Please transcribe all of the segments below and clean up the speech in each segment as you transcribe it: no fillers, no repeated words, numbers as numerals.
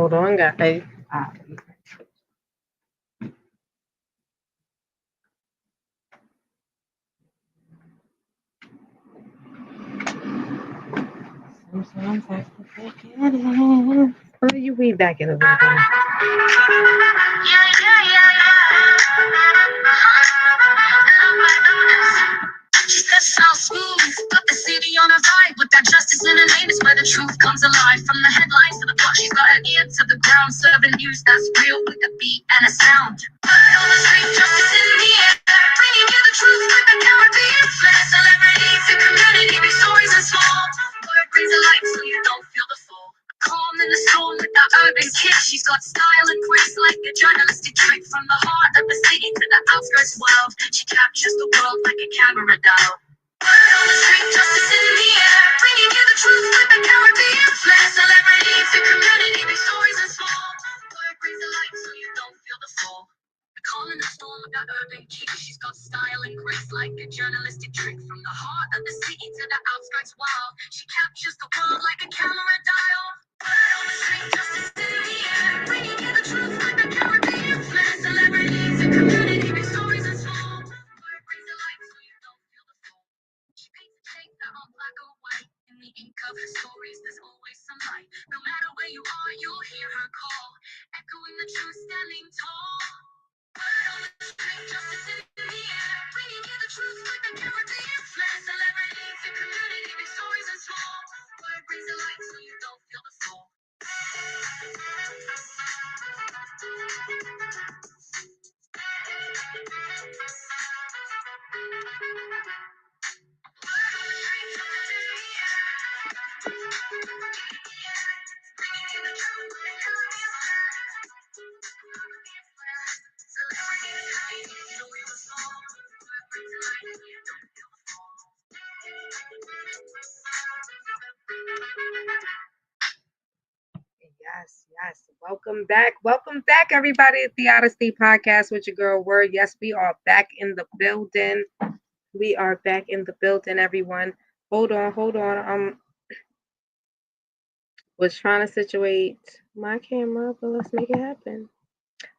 Hold on, guys. Sometimes I forget it. Oh, you be back in the building. She said sound smooth, got the city on her vibe with that justice in her name is where the truth comes alive. From the headlines to the plot, she's got her ear to the ground, serving news that's real with a beat and a sound. Word on the street, justice in the air, bringing you the truth with the Caribbean flair. Celebrities and community, big stories and small. Word brings a light so you don't feel the fall. Calm in the storm with that urban kick. She's got style and grace like a journalistic trick. From the heart of the city to the outskirts world, she captures the world like a camera doll. Word on the street, justice in the air, bringing you the truth with the Caribbean flair. Celebrities and community, big stories and small. Word brings the light so you don't feel the fall. Calm in the storm with that urban kick. She's got style and grace like a journalistic trick. From the heart of the city to the outskirts wild, she captures the world like a camera dial. Word on the street, justice in the air, bringing you the truth with the Caribbean flair. Celebrities and community, big stories and small. Word brings the light so you don't feel the fall. She paints a tape that on black or white. In the ink of her stories, there's always some light. No matter where you are, you'll hear her call, echoing the truth, standing tall. Word on the street, justice in the air, bringing you the truth with the Caribbean flair. Celebrities and community, big stories and small. Word brings the light so you don't feel the fall. Yes, yes. Welcome back. Welcome back, everybody, at the Odyssey Podcast with your girl Word. Yes, we are back in the building. We are back in the building, everyone. Hold on, hold on. Was trying to situate my camera, but let's make it happen.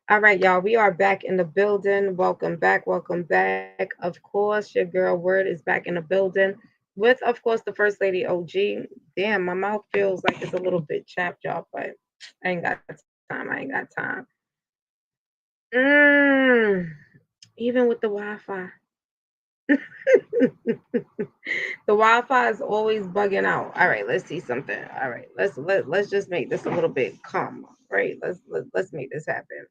All right, y'all. We are back in the building. Welcome back. Welcome back. Of course, your girl Word is back in the building with, of course, the First Lady OG. Damn, my mouth feels like it's a little bit chapped, y'all, but I ain't got time. I ain't got time. Mm, even with the Wi-Fi. The Wi-Fi is always bugging out. All right, let's see something. All right, let's just make this a little bit calm. Right, let's make this happen.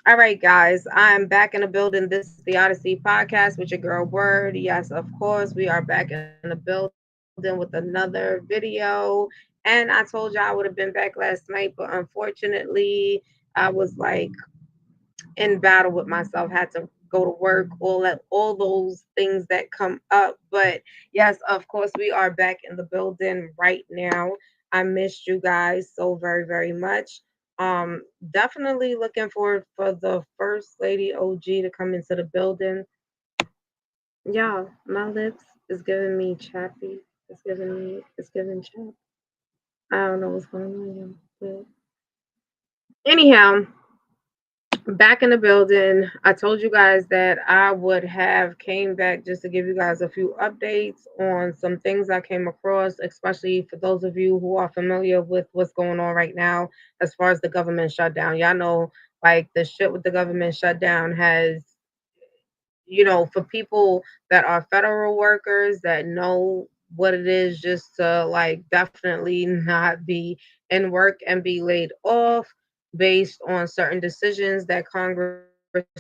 All right, guys, I'm back in the building. This is the Odyssey Podcast with your girl Word. Yes, of course, we are back in the building with another video. And I told you I would have been back last night, but unfortunately, I was like in battle with myself, had to go to work, all those things that come up. But yes, of course, we are back in the building right now. I missed you guys so very, very much. Definitely looking forward for the First Lady OG to come into the building. Yeah, my lips is giving me chappy. It's giving chap. I don't know what's going on, but anyhow, back in the building. I told you guys that I would have came back just to give you guys a few updates on some things I came across, especially for those of you who are familiar with what's going on right now as far as the government shutdown. Y'all know, like, the shit with the government shutdown has, for people that are federal workers that know what it is just to, like, definitely not be in work and be laid off based on certain decisions that Congress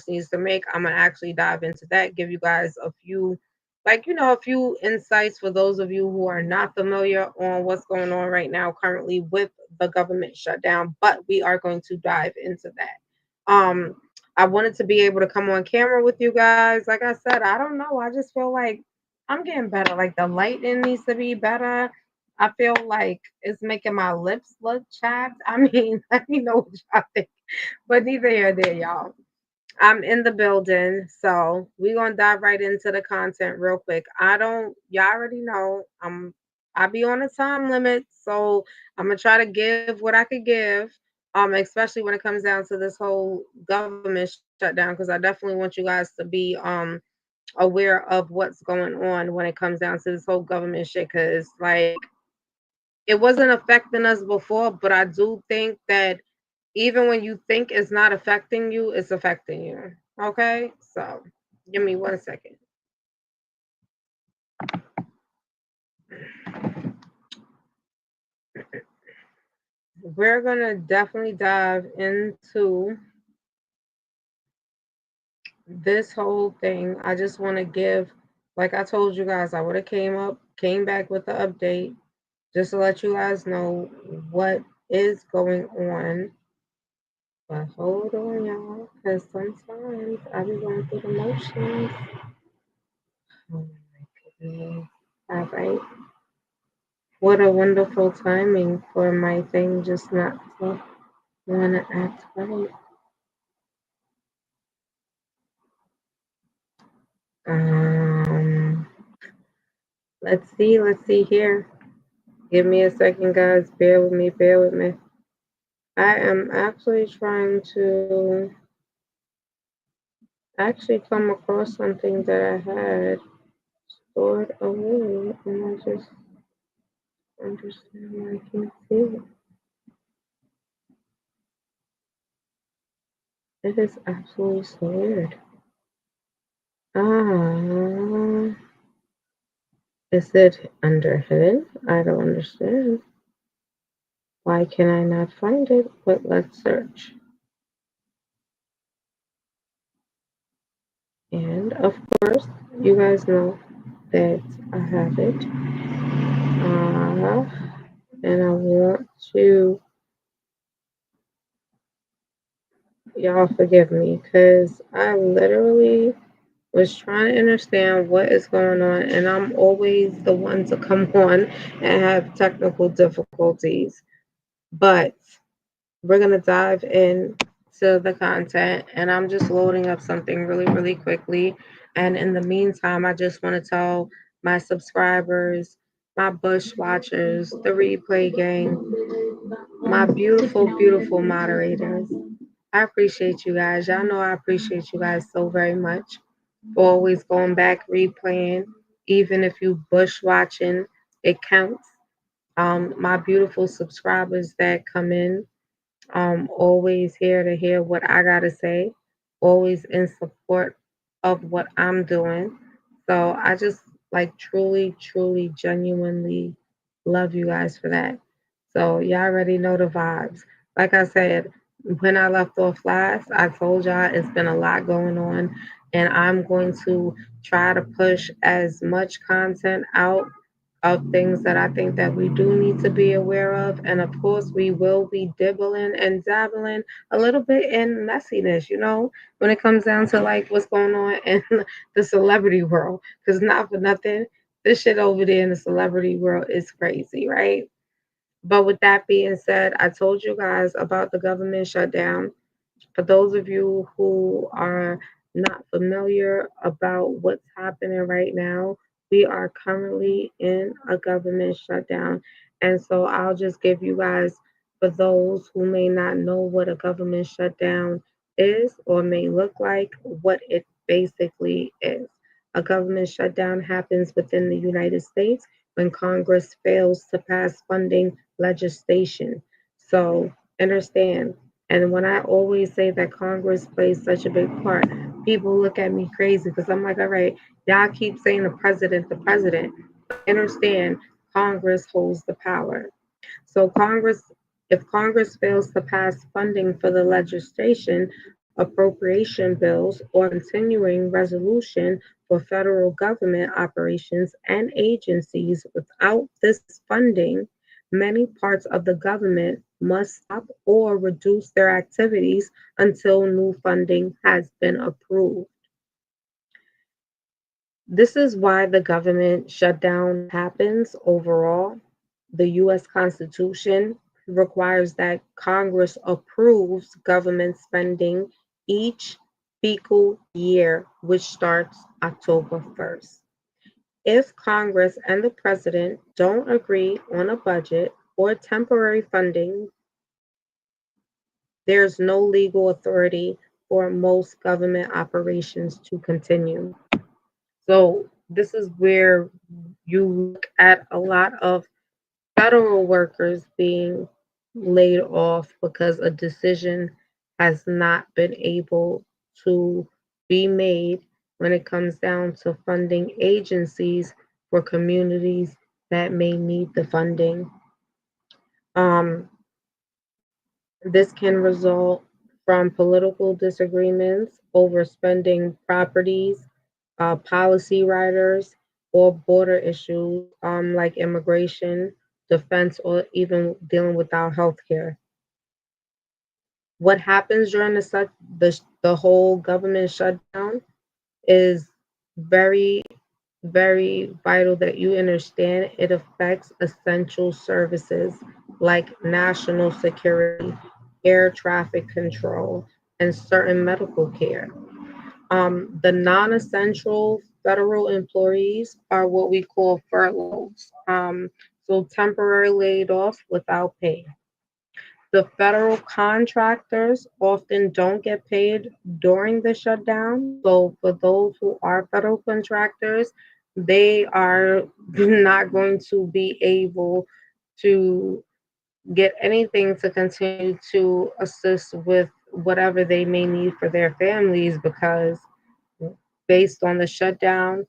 needs to make. I'm gonna actually dive into that, give you guys a few, a few insights for those of you who are not familiar on what's going on right now currently with the government shutdown, but we are going to dive into that. I wanted to be able to come on camera with you guys. Like I said, I don't know. I just feel like I'm getting better. Like, the lighting needs to be better. I feel like it's making my lips look chapped. I mean, let me know what y'all think. But neither here nor there, y'all. I'm in the building, so we're gonna dive right into the content real quick. Y'all already know I be on a time limit, so I'm gonna try to give what I could give. especially when it comes down to this whole government shutdown, because I definitely want you guys to be aware of what's going on when it comes down to this whole government shit. Because like it wasn't affecting us before, but I do think that even when you think it's not affecting you, it's affecting you. Okay, so give me 1 second. We're gonna definitely dive into this whole thing. I just want to give, like I told you guys, I would have came back with the update just to let you guys know what is going on. But hold on, y'all, because sometimes I be going through the motions. Oh my goodness. All right. What a wonderful timing for my thing just not to want to act right. Um, let's see here. Give me a second, guys. Bear with me, bear with me. I am actually trying to actually come across something that I had stored away, and I just understand why I can't see it. It is absolutely so weird. Ah, is it under hidden? I don't understand. Why can I not find it? But let's search. And of course, you guys know that I have it. And I want to, y'all forgive me, because I literally was trying to understand what is going on, and I'm always the one to come on and have technical difficulties. But we're gonna dive in to the content, and I'm just loading up something really, really quickly. And in the meantime, I just want to tell my subscribers, my bush watchers, the replay gang, my beautiful, beautiful moderators. I appreciate you guys. Y'all know I appreciate you guys so very much for always going back, replaying, even if you bush watching, it counts. My beautiful subscribers that come in, always here to hear what I gotta say, always in support of what I'm doing. So I just like truly, truly, genuinely love you guys for that. So y'all already know the vibes. Like I said, when I left off last, I told y'all it's been a lot going on, and I'm going to try to push as much content out of things that I think that we do need to be aware of. And of course, we will be dibbling and dabbling a little bit in messiness, when it comes down to like what's going on in the celebrity world. Because not for nothing, this shit over there in the celebrity world is crazy, right? But with that being said, I told you guys about the government shutdown. For those of you who are not familiar about what's happening right now, we are currently in a government shutdown. And so I'll just give you guys, for those who may not know what a government shutdown is or may look like, what it basically is. A government shutdown happens within the United States when Congress fails to pass funding legislation. So understand, and when I always say that Congress plays such a big part, people look at me crazy because I'm like, all right, y'all keep saying the president, the president. Understand, Congress holds the power. So if Congress fails to pass funding for the legislation, appropriation bills, or continuing resolution for federal government operations and agencies without this funding, many parts of the government must stop or reduce their activities until new funding has been approved. This is why the government shutdown happens overall. The US Constitution requires that Congress approves government spending each fiscal year, which starts October 1st. If Congress and the president don't agree on a budget or temporary funding, there's no legal authority for most government operations to continue. So this is where you look at a lot of federal workers being laid off because a decision has not been able to be made when it comes down to funding agencies for communities that may need the funding. Um, this can result from political disagreements over spending priorities, policy riders, or border issues like immigration, defense, or even dealing with our healthcare. What happens during the whole government shutdown is very, very vital that you understand it affects essential services like national security, air traffic control, and certain medical care. The non essential federal employees are what we call furloughs, so temporary laid off without pay. The federal contractors often don't get paid during the shutdown. So, for those who are federal contractors, they are not going to be able to get anything to continue to assist with whatever they may need for their families because, based on the shutdown,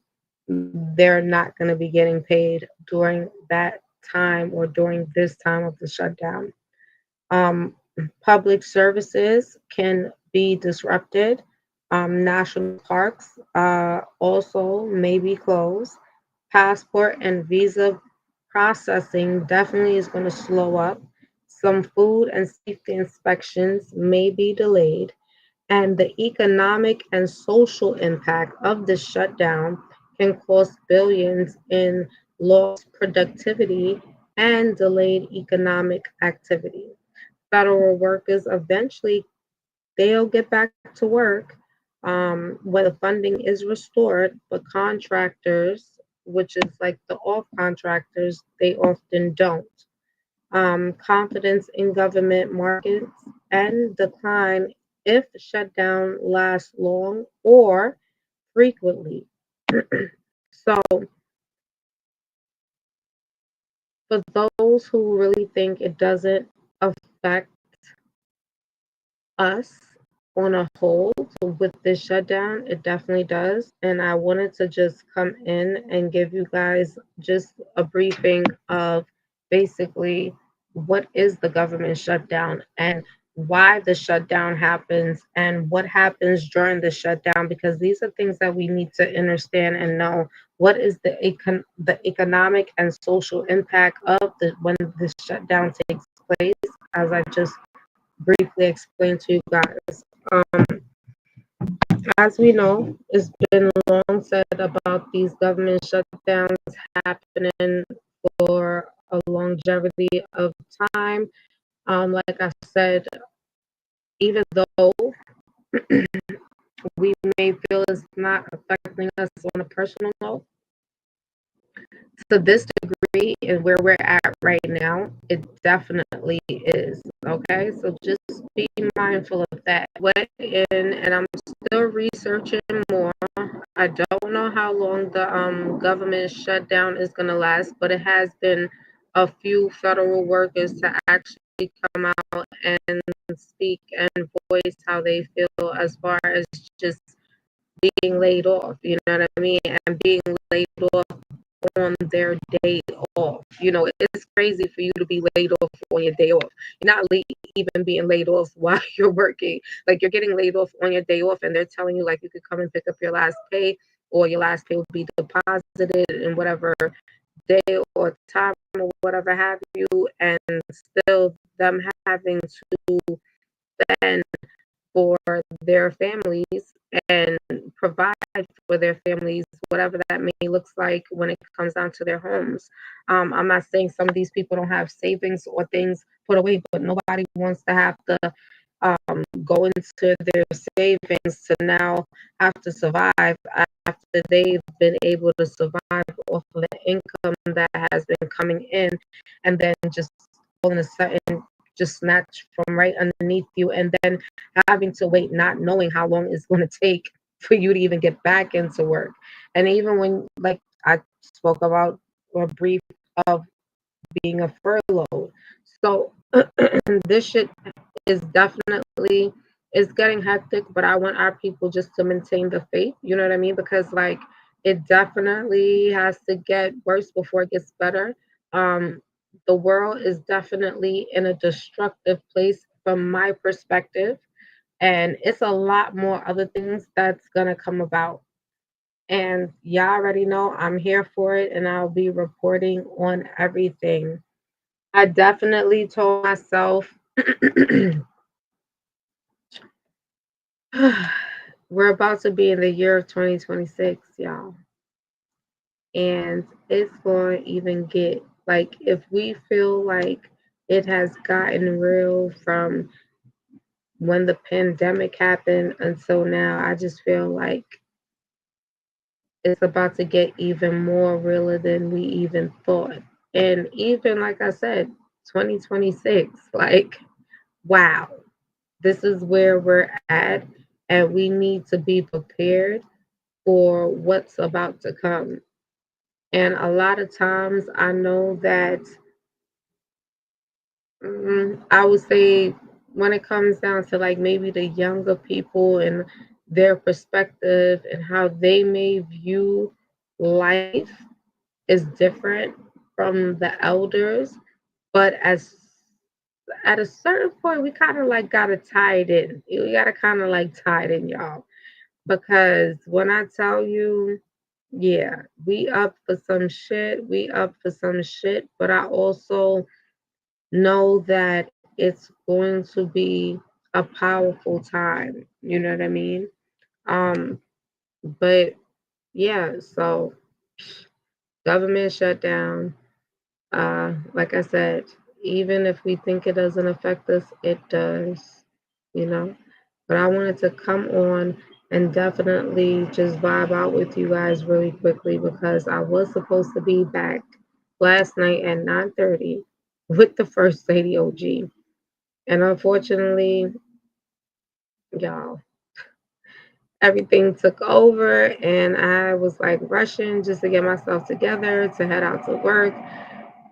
they're not going to be getting paid during that time or during this time of the shutdown. Um, Public services can be disrupted. National parks also may be closed. Passport and visa processing definitely is going to slow up. Some food and safety inspections may be delayed. And the economic and social impact of the shutdown can cost billions in lost productivity and delayed economic activity. Federal workers eventually they'll get back to work when the funding is restored, but contractors, which is like the off contractors, they often don't. Confidence in government markets and decline if shutdown lasts long or frequently. So, for those who really think it doesn't affect us on a whole, so with this shutdown, it definitely does. And I wanted to just come in and give you guys just a briefing of basically what is the government shutdown and why the shutdown happens and what happens during the shutdown, because these are things that we need to understand and know. What is the economic and social impact of the when this shutdown takes place, as I just briefly explain to you guys. Um, as we know, it's been long said about these government shutdowns happening for a longevity of time. Like I said, even though we may feel it's not affecting us on a personal note, to this degree and where we're at right now, it definitely is. Okay, so just be mindful of that. Went in, and I'm still researching more. I don't know how long the government shutdown is going to last, but it has been a few federal workers to actually come out and speak and voice how they feel as far as just being laid off. You know what I mean? And being laid off on their day off. You know, it's crazy for you to be laid off on your day off. You're not even being laid off while you're working. Like, you're getting laid off on your day off, and they're telling you like you could come and pick up your last pay, or your last pay will be deposited in whatever day or time or whatever have you, and still them having to spend for their families and provide for their families, whatever that may looks like when it comes down to their homes. I'm not saying some of these people don't have savings or things put away, but nobody wants to have to go into their savings to now have to survive after they've been able to survive off of the income that has been coming in, and then just all of a sudden just snatched from right underneath you, and then having to wait, not knowing how long it's going to take for you to even get back into work. And even when, like I spoke about a brief of being a furlough. So this shit is definitely is getting hectic, but I want our people just to maintain the faith. You know what I mean? Because like it definitely has to get worse before it gets better. Um, the world is definitely in a destructive place from my perspective, and it's a lot more other things that's gonna come about. And y'all already know I'm here for it, and I'll be reporting on everything. I definitely told myself we're about to be in the year of 2026, y'all. And it's going to even get like, if we feel like it has gotten real from when the pandemic happened until now, I just feel like it's about to get even more realer than we even thought. And even like I said, 2026, like, wow, this is where we're at, and we need to be prepared for what's about to come. And a lot of times, I know that I would say when it comes down to like maybe the younger people and their perspective and how they may view life is different from the elders. But as at a certain point, we kind of like gotta tie it in. We gotta kind of like tie it in, y'all. Because when I tell you, yeah, we up for some shit. We up for some shit. But I also know that it's going to be a powerful time. You know what I mean? Um, but yeah, so government shutdown. Like I said, even if we think it doesn't affect us, it does, you know. But I wanted to come on and definitely just vibe out with you guys really quickly because I was supposed to be back last night at 9:30 with the first lady OG. And unfortunately, y'all, everything took over and I was like rushing just to get myself together to head out to work.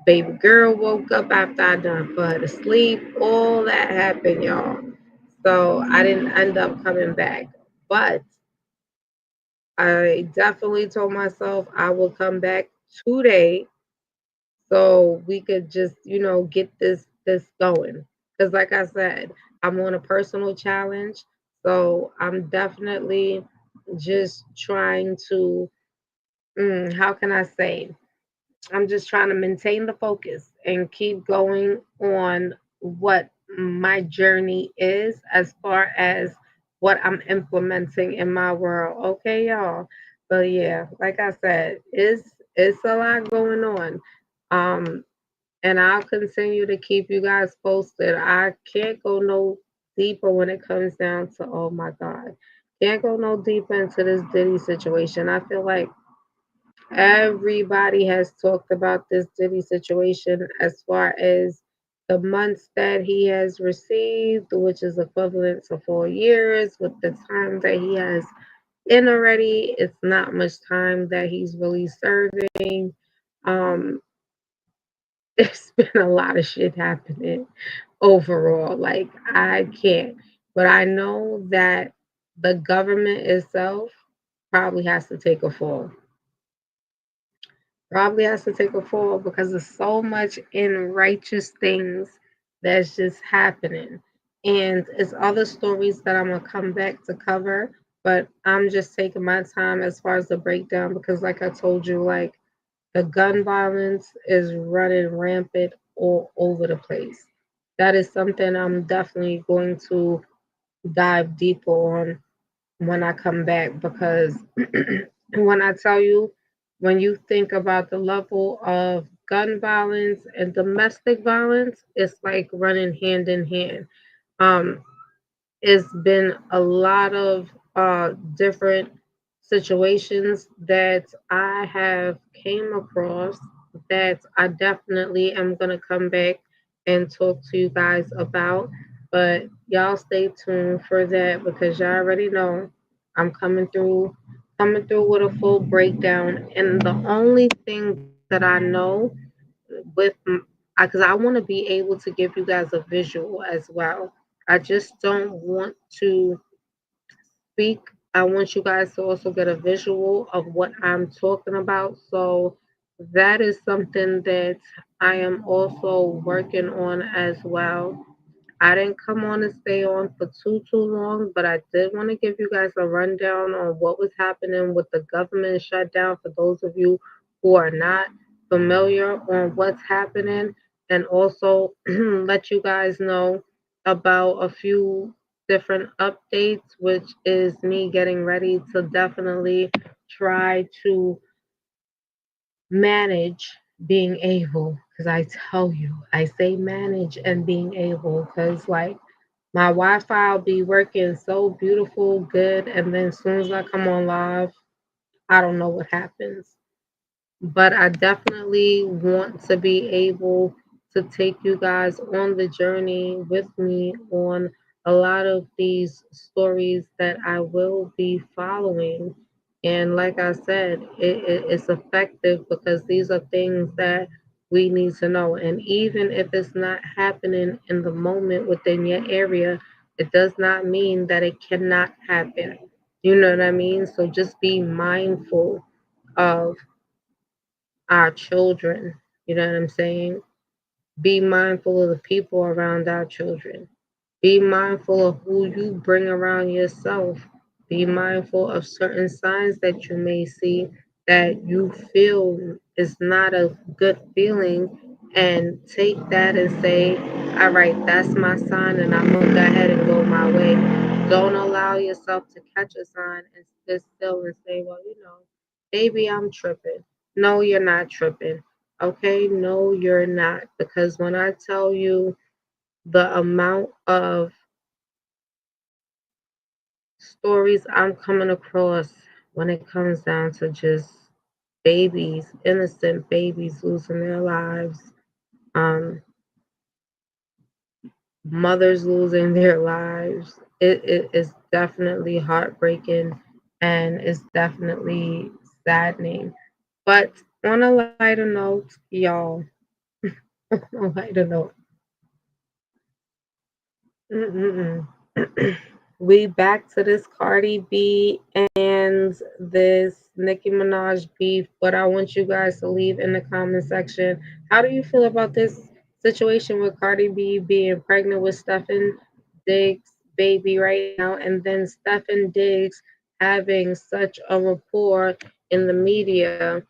Baby girl woke up after I done put her to sleep. All that happened, y'all. So I didn't end up coming back. But I definitely told myself I will come back today so we could just, get this going. Because like I said, I'm on a personal challenge. So I'm definitely just trying to, how can I say? I'm just trying to maintain the focus and keep going on what my journey is as far as what I'm implementing in my world. Okay, y'all. But yeah, like I said, it's a lot going on. Um, and I'll continue to keep you guys posted. I can't go no deeper when it comes down to, oh my God. Can't go no deeper into this Diddy situation. I feel like everybody has talked about this Diddy situation as far as the months that he has received, which is equivalent to 4 years, with the time that he has in already. It's not much time that he's really serving. Um, it's been a lot of shit happening overall. Like, I can't. But I know that the government itself probably has to take a fall. Probably has to take a fall because there's so much in righteous things that's just happening. And it's other stories that I'm gonna come back to cover, but I'm just taking my time as far as the breakdown because like I told you, like the gun violence is running rampant all over the place. That is something I'm definitely going to dive deeper on when I come back because when I tell you, when you think about the level of gun violence and domestic violence, it's like running hand in hand. Um, it's been a lot of different situations that I have came across that I definitely am gonna come back and talk to you guys about. But y'all stay tuned for that because y'all already know I'm coming through with a full breakdown. And the only thing that I know with because I want to be able to give you guys a visual as well. I just don't want to speak. I want you guys to also get a visual of what I'm talking about. So that is something that I am also working on as well. I didn't come on and stay on for too long, but I did want to give you guys a rundown on what was happening with the government shutdown for those of you who are not familiar on what's happening, and also let you guys know about a few different updates, which is me getting ready to definitely try to manage being able, because I tell you, I say manage and being able because like my Wi-Fi will be working so beautiful, good, and then as soon as I come on live, I don't know what happens. But I definitely want to be able to take you guys on the journey with me on a lot of these stories that I will be following. And like I said, it's effective because these are things that we need to know. And even if it's not happening in the moment within your area, it does not mean that it cannot happen. You know what I mean? So just be mindful of our children. You know what I'm saying? Be mindful of the people around our children. Be mindful of who you bring around yourself. Be mindful of certain signs that you may see that you feel is not a good feeling, and take that and say, all right, that's my sign, and I'm going to go ahead and go my way. Don't allow yourself to catch a sign and sit still and say, well, maybe I'm tripping. No, you're not tripping. Okay, no, you're not. Because when I tell you the amount of stories I'm coming across when it comes down to just babies, innocent babies losing their lives, um, mothers losing their lives, it is definitely heartbreaking and it's definitely saddening. But on a lighter note, y'all, on a lighter note, mm-mm-mm. We back to this Cardi B and this Nicki Minaj beef, but I want you guys to leave in the comment section. How do you feel about this situation with Cardi B being pregnant with Stefan Diggs' baby right now, and then Stefan Diggs having such a rapport in the media?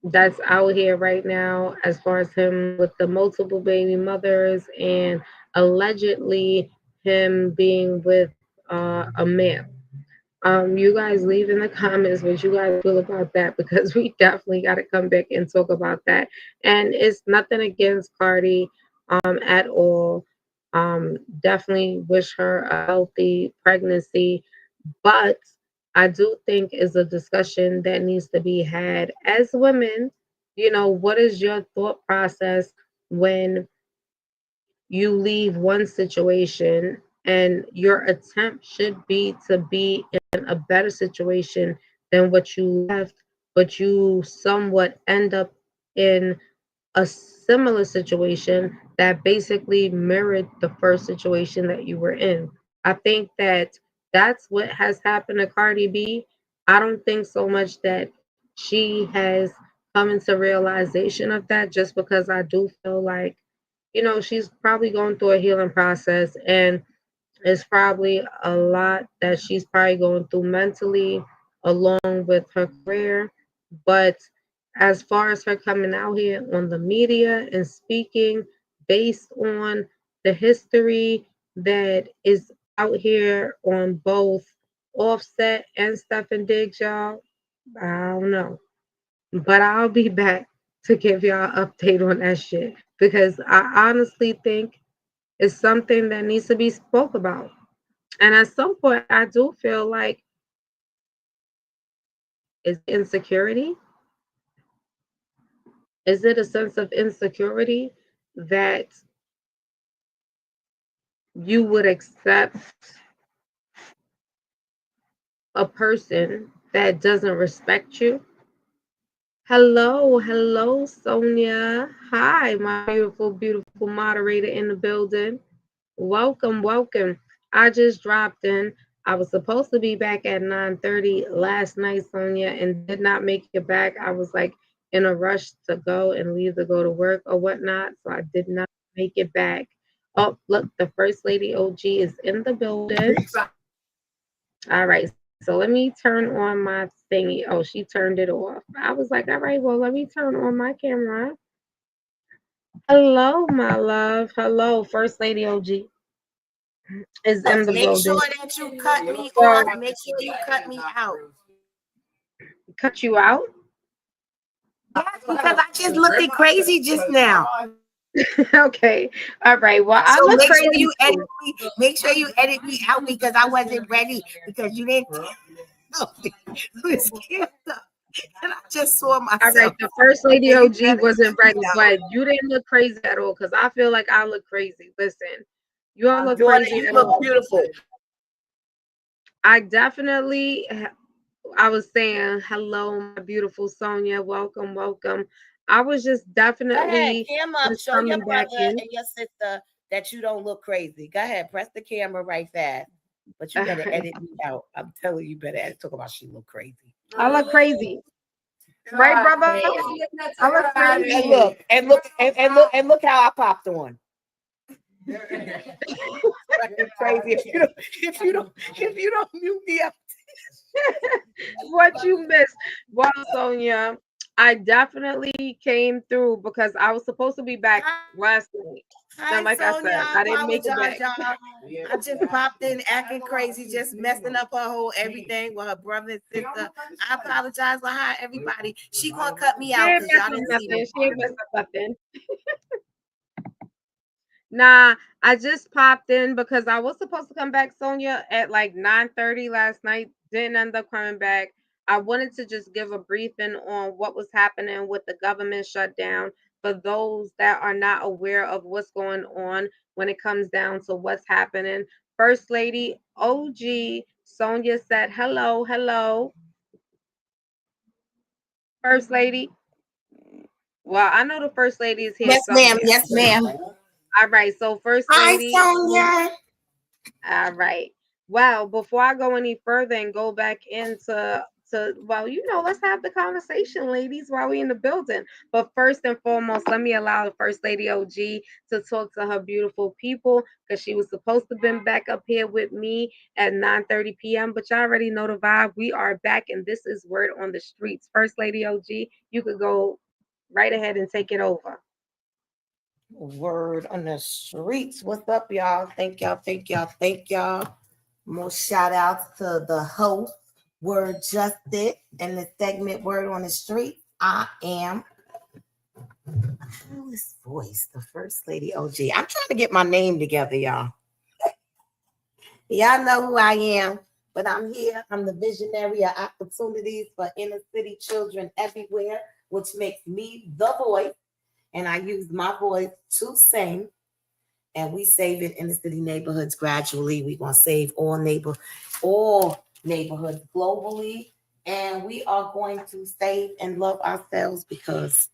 That's out here right now as far as him with the multiple baby mothers and allegedly him being with a man. You guys leave in the comments what you guys feel about that because we definitely got to come back and talk about that. And it's nothing against Cardi at all. Definitely wish her a healthy pregnancy, but I do think is a discussion that needs to be had as women. What is your thought process when you leave one situation and your attempt should be to be in a better situation than what you left, but you somewhat end up in a similar situation that basically mirrored the first situation that you were in. I think that that's what has happened to Cardi B. I don't think so much that she has come into realization of that, just because I do feel like, she's probably going through a healing process, and it's probably a lot that she's probably going through mentally along with her career. But as far as her coming out here on the media and speaking based on the history that is out here on both Offset and Stephen Diggs, y'all, I don't know. But I'll be back to give y'all an update on that shit because I honestly think it's something that needs to be spoke about. And at some point, I do feel like is insecurity. Is it a sense of insecurity that you would accept a person that doesn't respect you? Hello, hello, Sonia. Hi, my beautiful, beautiful moderator in the building. Welcome, welcome. I just dropped in. I was supposed to be back at 9:30 last night, Sonia, and did not make it back. I was like in a rush to go and leave to go to work or whatnot, so I did not make it back. Oh, look, the First Lady OG is in the building. All right, so let me turn on my thingy. Oh, she turned it off. I was like, all right, well, let me turn on my camera. Hello, my love. Hello, First Lady OG is in the Make building. sure that you cut me So, off. Make sure you cut me out. cut you out? Yes, because I just looked crazy just now. Okay. All right. Well, I So look make sure crazy you edit too. me. Make sure you edit me out because I wasn't ready because you didn't tell me. I was scared of- and I just saw All right. myself. The First Lady Okay, you OG better wasn't cut me ready, out. but you didn't look crazy at all because I feel like I look crazy. Listen, you don't look Daughter, crazy you at look all. beautiful. I definitely, I was saying, hello, my beautiful Sonia. Welcome, welcome. I was just Go ahead, definitely cam up. just Show your coming back brother in. and your sister that you don't look crazy. Go ahead, press the camera right fast. But you All better right. edit me out. I'm telling you, better talk about she look crazy. I look crazy. Right, brother? I look And crazy. look, and look how I popped on. Crazy if you don't mute me up. What you missed? Well, Sonia, I definitely came through because I was supposed to be back last night. And Hi, like I Sonia. said, I I didn't make it apologize, back. y'all. I just popped in acting crazy, just messing up her whole everything with her brother and sister. I apologize for hi everybody. She gonna cut me She out ain't because messed y'all up didn't see nothing. me. She ain't messed up nothing. Nah, I just popped in because I was supposed to come back, Sonia, at like 9:30 last night. Didn't end up coming back. I wanted to just give a briefing on what was happening with the government shutdown for those that are not aware of what's going on when it comes down to what's happening. First Lady OG Sonia said, hello, hello, First Lady. Well, I know the First Lady is here Yes, ma'am. somewhere. Yes, ma'am. All right, so First Hi, Lady. Sonia. All right. Well, before I go any further and go back into well, let's have the conversation, ladies, while we in the building. But first and foremost, let me allow the First Lady OG to talk to her beautiful people because she was supposed to been back up here with me at 9:30 p.m. But y'all already know the vibe. We are back, and this is Word on the Streets. First Lady OG, you could go right ahead and take it over. Word on the streets. What's up, y'all? Thank y'all. Thank y'all. Thank y'all. More shout outs to the host, Word Justed, and the segment Word on the Street. I am this voice, the First Lady OG. I'm trying to get my name together, y'all. Y'all know who I am, but I'm here. I'm the visionary of opportunities for inner city children everywhere, which makes me the voice. And I use my voice to sing. And we save it in the city neighborhoods gradually. We're gonna save all neighborhoods globally. And we are going to save and love ourselves because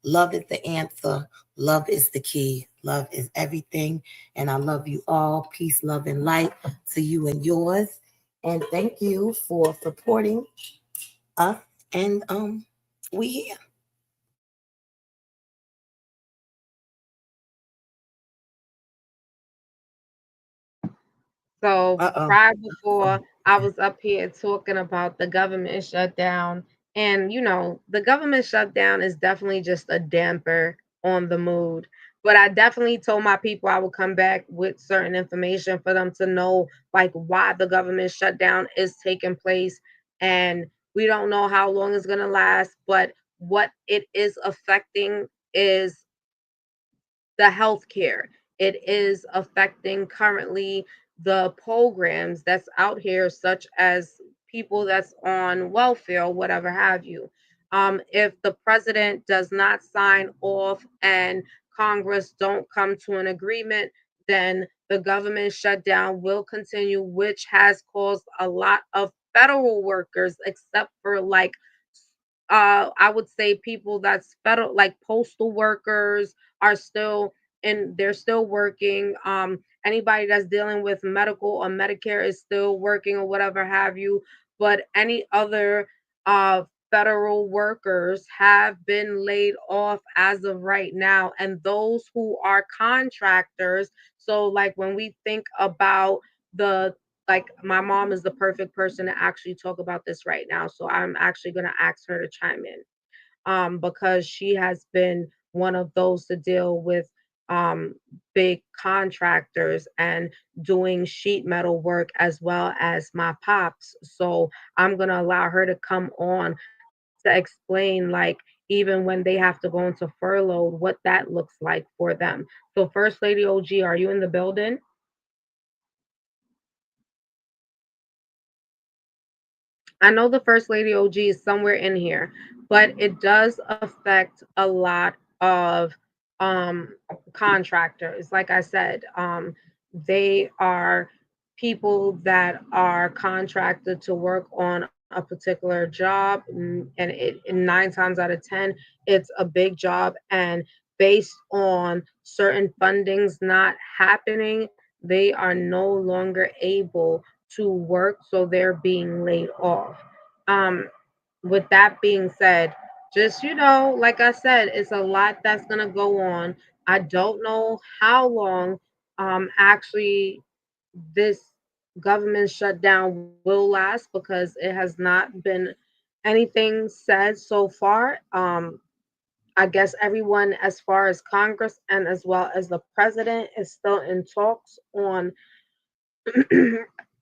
love is the answer. Love is the key. Love is everything. And I love you all. Peace, love, and light to you and yours. And thank you for supporting us. And we here. So Uh-oh. prior before I was up here talking about the government shutdown, and the government shutdown is definitely just a damper on the mood. But I definitely told my people I would come back with certain information for them to know like why the government shutdown is taking place. And we don't know how long it's gonna last, but what it is affecting is the healthcare. It is affecting currently the programs that's out here, such as people that's on welfare or whatever have you. If the president does not sign off and Congress don't come to an agreement, then the government shutdown will continue, which has caused a lot of federal workers, except for like I would say people that's federal, like postal workers are still, and they're still working. Anybody that's dealing with medical or Medicare is still working or whatever have you. But any other federal workers have been laid off as of right now. And those who are contractors, so like when we think about the, like my mom is the perfect person to actually talk about this right now. So I'm actually going to ask her to chime in, because she has been one of those to deal with um, big contractors and doing sheet metal work as well as my pops. So I'm going to allow her to come on to explain, like, even when they have to go into furlough, what that looks like for them. So, First Lady OG, are you in the building? I know the First Lady OG is somewhere in here, but it does affect a lot of um, contractors. Like I said, they are people that are contracted to work on a particular job, and and 9 times out of 10, it's a big job. And based on certain fundings not happening, they are no longer able to work, so they're being laid off. Um, with that being said, just like I said, it's a lot that's gonna go on. I don't know how long actually this government shutdown will last, because it has not been anything said so far. I guess everyone, as far as Congress and as well as the president, is still in talks on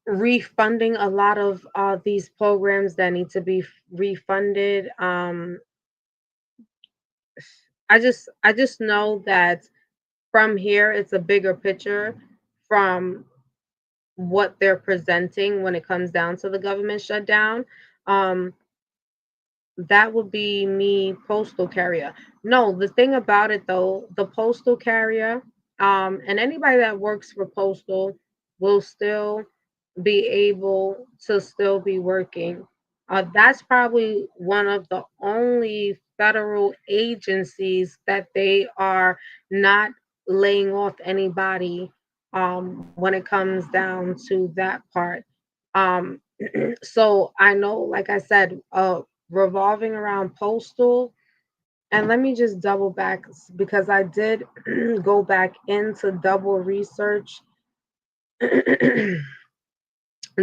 refunding a lot of these programs that need to be refunded. I just know that from here it's a bigger picture from what they're presenting when it comes down to the government shutdown. Um, that would be me, postal carrier. No, the thing about it though, the postal carrier, and anybody that works for postal will still be able to still be working. That's probably one of the only federal agencies that they are not laying off anybody when it comes down to that part. Um, so I know, like I said, revolving around postal. And let me just double back, because I did go back into double research,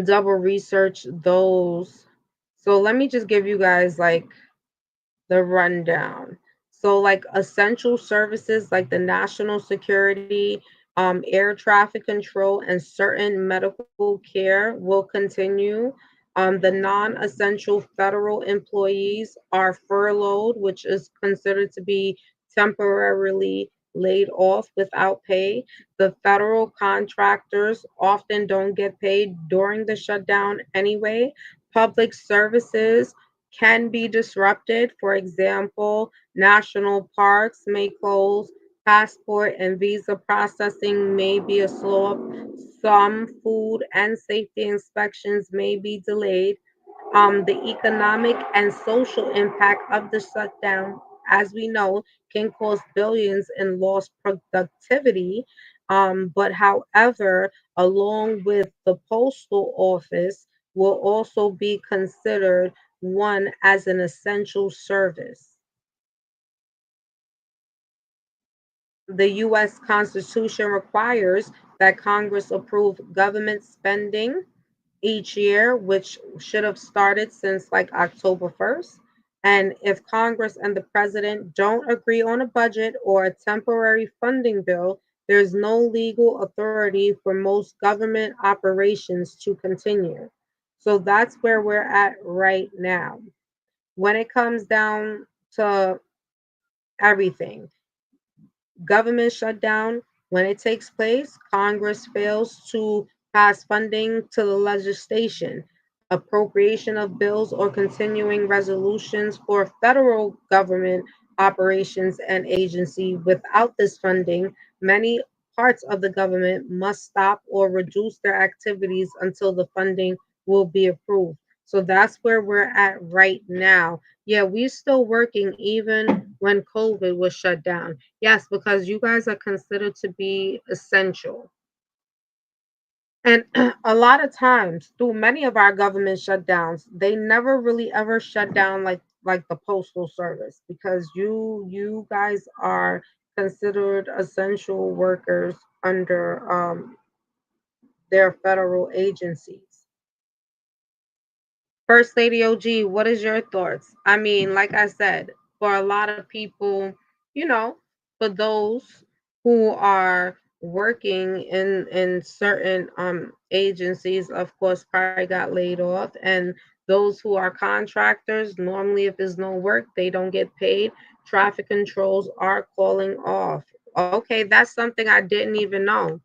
double research those. So let me just give you guys like the rundown. So, like essential services like the national security, air traffic control, and certain medical care will continue. The non essential federal employees are furloughed, which is considered to be temporarily laid off without pay. The federal contractors often don't get paid during the shutdown anyway. Public services can be disrupted. For example, national parks may close, passport and visa processing may be a slow up, some food and safety inspections may be delayed. The economic and social impact of the shutdown, as we know, can cause billions in lost productivity. But however, along with the postal office, will also be considered one as an essential service. The U.S. Constitution requires that Congress approve government spending each year, which should have started since like October 1st. And if Congress and the president don't agree on a budget or a temporary funding bill, there's no legal authority for most government operations to continue. So that's where we're at right now. When it comes down to everything, government shutdown, when it takes place, Congress fails to pass funding to the legislation, appropriation of bills, or continuing resolutions for federal government operations and agency. Without this funding, many parts of the government must stop or reduce their activities until the funding will be approved. So that's where we're at right now. Yeah, we're still working even when COVID was shut down. Yes, because you guys are considered to be essential. And a lot of times, through many of our government shutdowns, they never really ever shut down like the postal service, because you guys are considered essential workers under their federal agencies. First Lady OG, what is your thoughts? I mean, like I said, for a lot of people, you know, for those who are working in certain agencies, of course, probably got laid off, and those who are contractors, normally if there's no work, they don't get paid. Traffic controls are calling off. Okay, that's something I didn't even know.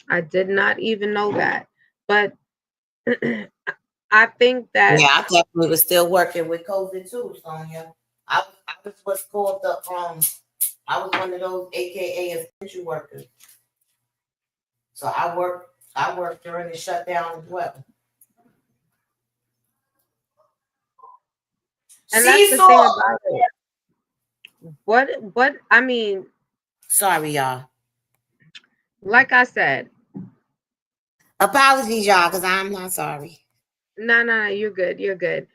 I did not even know that. But I think Yeah, that I definitely was still working with COVID too, Sonia. I was what's called the I was one of those AKA essential workers. So I worked during the shutdown as well. and that's the thing Seesaw. about it. What I mean, Sorry, y'all. like I said, Apologies, y'all, because I'm not sorry. no, you're good, you're good.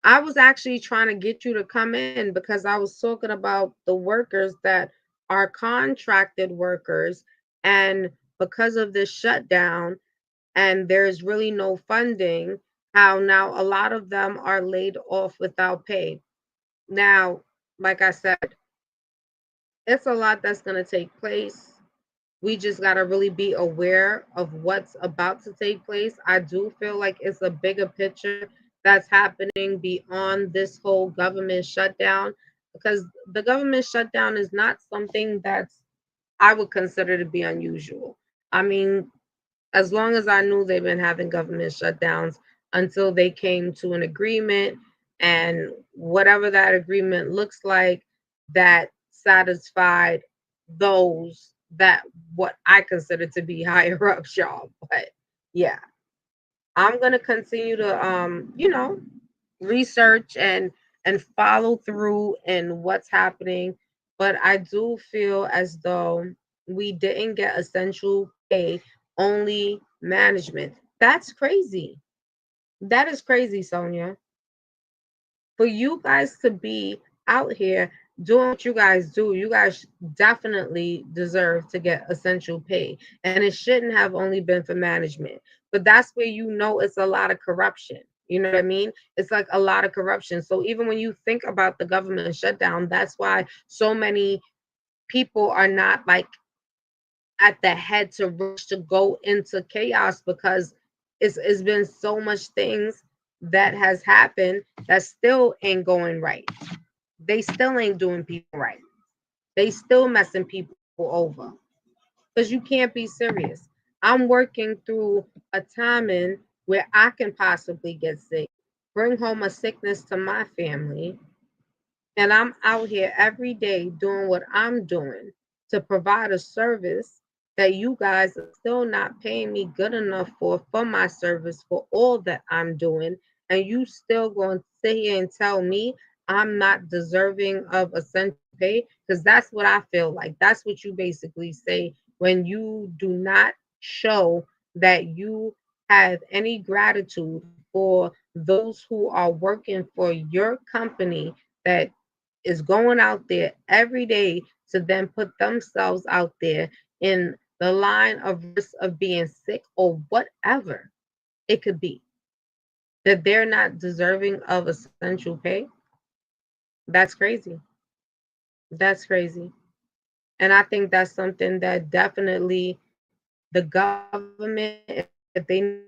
I was actually trying to get you to come in because I was talking about the workers that are contracted workers, and because of this shutdown and there's really no funding, how now a lot of them are laid off without pay. Now, like I said, it's a lot that's going to take place. We just got to really be aware of what's about to take place. I do feel like it's a bigger picture that's happening beyond this whole government shutdown, because the government shutdown is not something that's I would consider to be unusual. I mean, as long as I knew they've been having government shutdowns until they came to an agreement, and whatever that agreement looks like, that satisfied those that what I consider to be higher ups, y'all. But yeah, I'm gonna continue to research and follow through in what's happening. But I do feel as though we didn't get essential pay, only management. That's crazy. That is crazy, Sonia. For you guys to be out here doing what you guys do, you guys definitely deserve to get essential pay. And it shouldn't have only been for management. But that's where you know it's a lot of corruption. You know what I mean? It's like a lot of corruption. So even when you think about the government shutdown, that's why so many people are not like at the head to rush to go into chaos, because it's been so much things that has happened that still ain't going right. They still ain't doing people right. They still messing people over, because you can't be serious. I'm working through a timing where I can possibly get sick, bring home a sickness to my family, and I'm out here every day doing what I'm doing to provide a service that you guys are still not paying me good enough for my service for all that I'm doing. And you still going to sit here and tell me I'm not deserving of essential pay? Because that's what I feel like. That's what you basically say when you do not show that you have any gratitude for those who are working for your company, that is going out there every day to then put themselves out there in the line of risk of being sick or whatever it could be, that they're not deserving of essential pay. That's crazy. That's crazy. And I think that's something that definitely the government, if they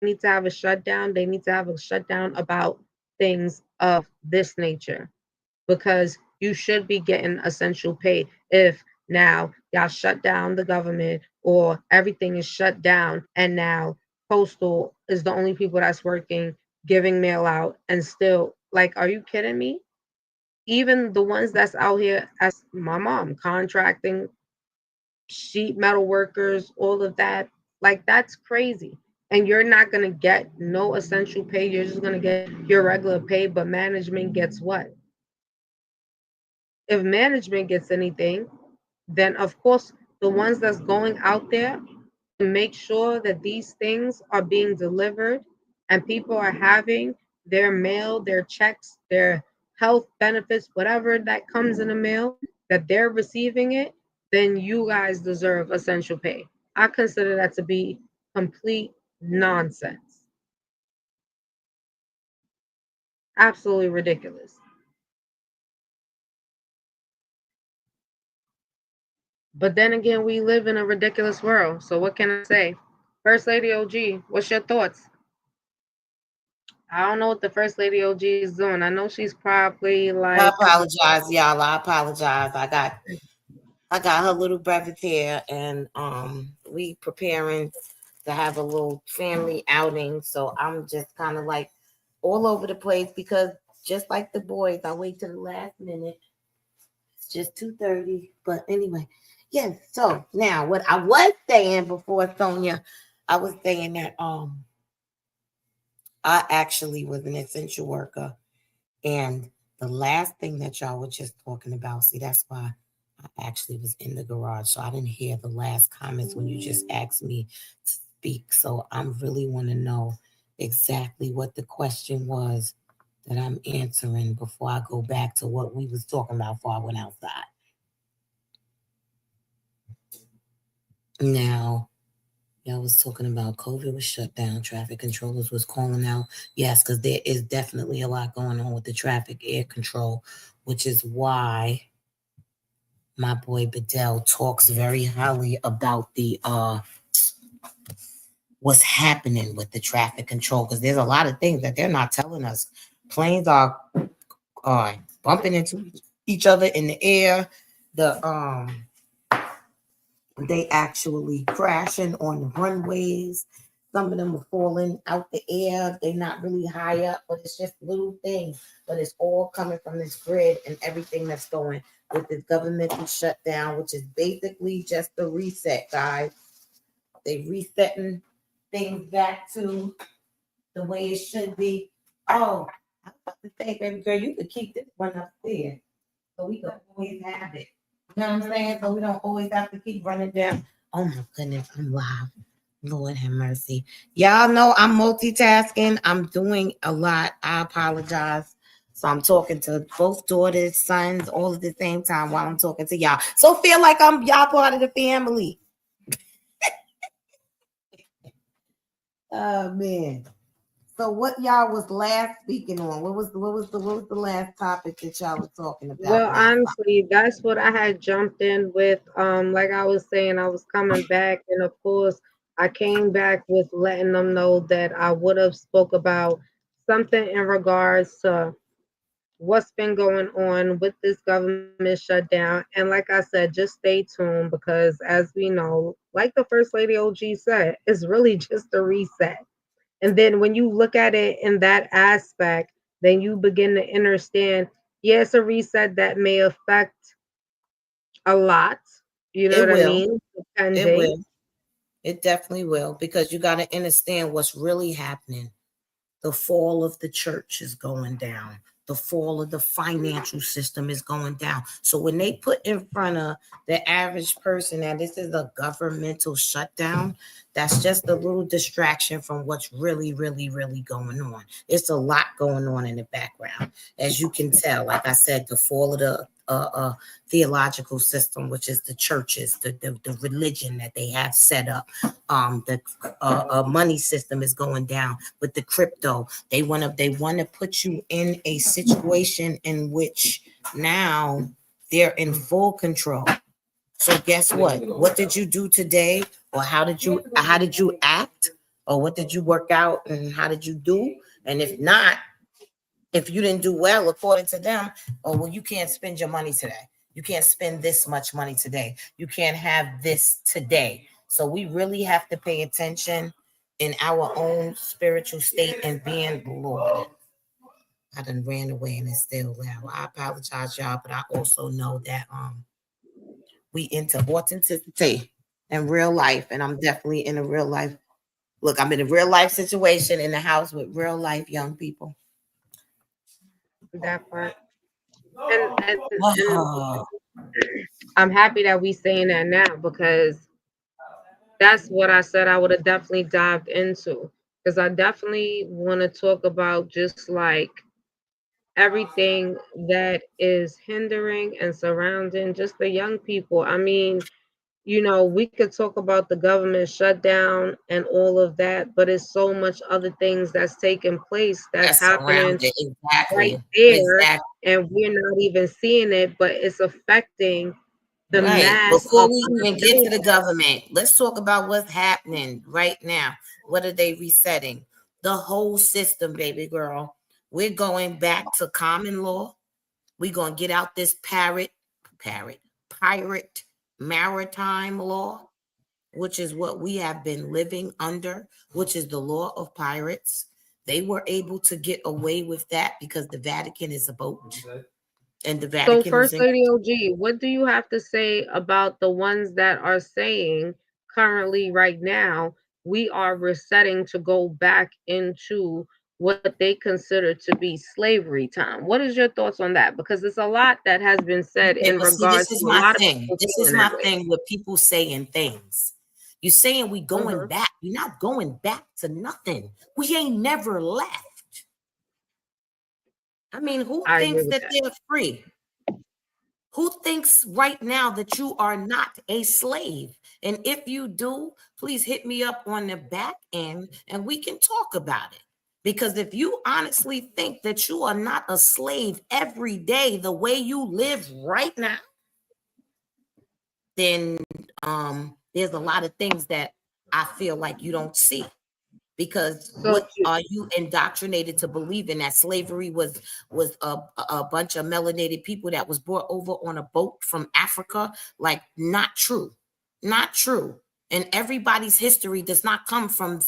need to have a shutdown, they need to have a shutdown about things of this nature, because you should be getting essential pay if now y'all shut down the government or everything is shut down, and now postal is the only people that's working, giving mail out, and still, like, are you kidding me? even the ones that's out here as my mom, contracting, sheet metal workers, all of that. Like that's crazy. And you're not gonna get no essential pay. You're just gonna get your regular pay, but management gets what? If management gets anything, then of course the ones that's going out there to make sure that these things are being delivered and people are having their mail, their checks, their health benefits, whatever that comes in the mail, that they're receiving it, then you guys deserve essential pay. I consider that to be complete nonsense. Absolutely ridiculous. But then again, we live in a ridiculous world. So what can I say? First Lady OG, what's your thoughts? I don't know what the First Lady OG is doing. I know she's probably I like, apologize, y'all. I apologize. I got her little brother here, and we preparing to have a little family outing. So I'm just kind of like all over the place because just like the boys, I wait till the last minute. It's just 2:30. But anyway, yes. So now what I was saying before Sonia, I was saying that I actually was an essential worker. And the last thing that y'all were just talking about, see, that's why I actually was in the garage. So I didn't hear the last comments when you just asked me to speak. So I really want to know exactly what the question was that I'm answering before I go back to what we was talking about before I went outside. Now, y'all was talking about COVID was shut down, traffic controllers was calling out. Yes, because there is definitely a lot going on with the traffic air control, which is why my boy Bedell talks very highly about the what's happening with the traffic control, because there's a lot of things that they're not telling us. Planes are bumping into each other in the air. They actually crashing on the runways. Some of them are falling out the air. They're not really high up, but it's just little things. But it's all coming from this grid and everything that's going with this governmental shutdown, which is basically just a reset, guys. They resetting things back to the way it should be. Oh, I was about to say, baby girl, you could keep this one up there. So we can always have it. You know what I'm saying? So we don't always have to keep running down. Oh my goodness, I'm live. Lord have mercy. Y'all know I'm multitasking. I'm doing a lot. I apologize. So I'm talking to both daughters, sons, all at the same time while I'm talking to y'all. So feel like I'm y'all part of the family. Oh man. So what y'all was last speaking on? What was the last topic that y'all was talking about well, last time? honestly, that's what I had jumped in with. Like I was saying, I was coming back, and of course, I came back with letting them know that I would have spoke about something in regards to what's been going on with this government shutdown. And like I said, just stay tuned because, as we know, like the First Lady OG said, it's really just a reset. And then when you look at it in that aspect, then you begin to understand, yeah, it's a reset that may affect a lot. You know It what I will. mean? It Depending. will. It definitely will, because you got to understand what's really happening. The fall of the church is going down. The fall of the financial system is going down. So when they put in front of the average person that this is a governmental shutdown, that's just a little distraction from what's really, really, really going on. It's a lot going on in the background. As you can tell, like I said, the fall of the theological system, which is the churches, the religion that they have set up. The money system is going down with the crypto. They want to put you in a situation in which now they're in full control. So guess what? What did you do today? Or how did you act? Or what did you work out and how did you do? And if not, if you didn't do well according to them, oh well, you can't spend your money today. You can't spend this much money today. You can't have this today. So we really have to pay attention in our own spiritual state and being the Lord. I done ran away and it's still loud. I apologize, y'all, but I also know that we into authenticity in real life, and I'm definitely in a real life. Look, I'm in a real life situation in the house with real life young people. That part. And I'm happy that we saying that now, because that's what I said I would have definitely dived into. Because I definitely want to talk about just like everything that is hindering and surrounding just the young people. I mean, we could talk about the government shutdown and all of that, but it's so much other things that's taking place that's That's around happening it. right Exactly. there, Exactly. and we're not even seeing it, but it's affecting the Right. mass Before of we even get to the unemployment. government, let's talk about what's happening right now. What are they resetting? The whole system, baby girl. We're going back to common law. We're going to get out this pirate maritime law, which is what we have been living under, which is the law of pirates. They were able to get away with that because the Vatican is a boat. And the So, Vatican is First in. Lady OG, what do you have to say about the ones that are saying currently, right now, we are resetting to go back into what they consider to be slavery time? What is your thoughts on that? Because it's a lot that has been said Okay, in but see, this regards is to a my lot of thing. people This is feeling my that way. thing with people saying things. You saying we going Hmm. back. You're not going back to nothing. We ain't never left. I mean, who I agree thinks with that that. they're free? Who thinks right now that you are not a slave? And if you do, please hit me up on the back end and we can talk about it. Because if you honestly think that you are not a slave every day the way you live right now, then there's a lot of things that I feel like you don't see. Because So, what are you indoctrinated to believe in, that slavery was a bunch of melanated people that was brought over on a boat from Africa? Like, not true. Not true. And everybody's history does not come from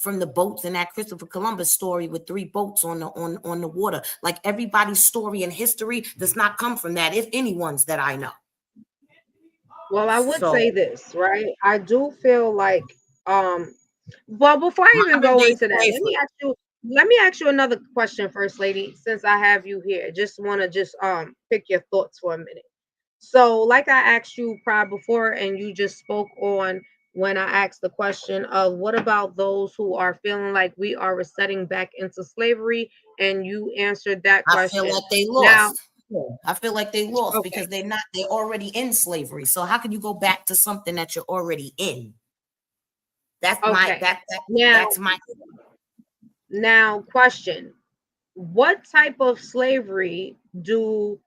the boats in that Christopher Columbus story with 3 boats on the water. Like, everybody's story and history does not come from that, if anyone's that I know. well, I would So say this, right? I do feel like, well, before I even modern go day into that, slavery. let me ask you another question, First Lady, since I have you here. Just want to just pick your thoughts for a minute. So, like I asked you prior before, and you just spoke on when I asked the question of what about those who are feeling like we are resetting back into slavery, and you answered that I feel question. like they Now, lost. I feel like they lost okay, because they're already in slavery. So how can you go back to something that you're already in? That's my okay. that Now, that's my question: what type of slavery you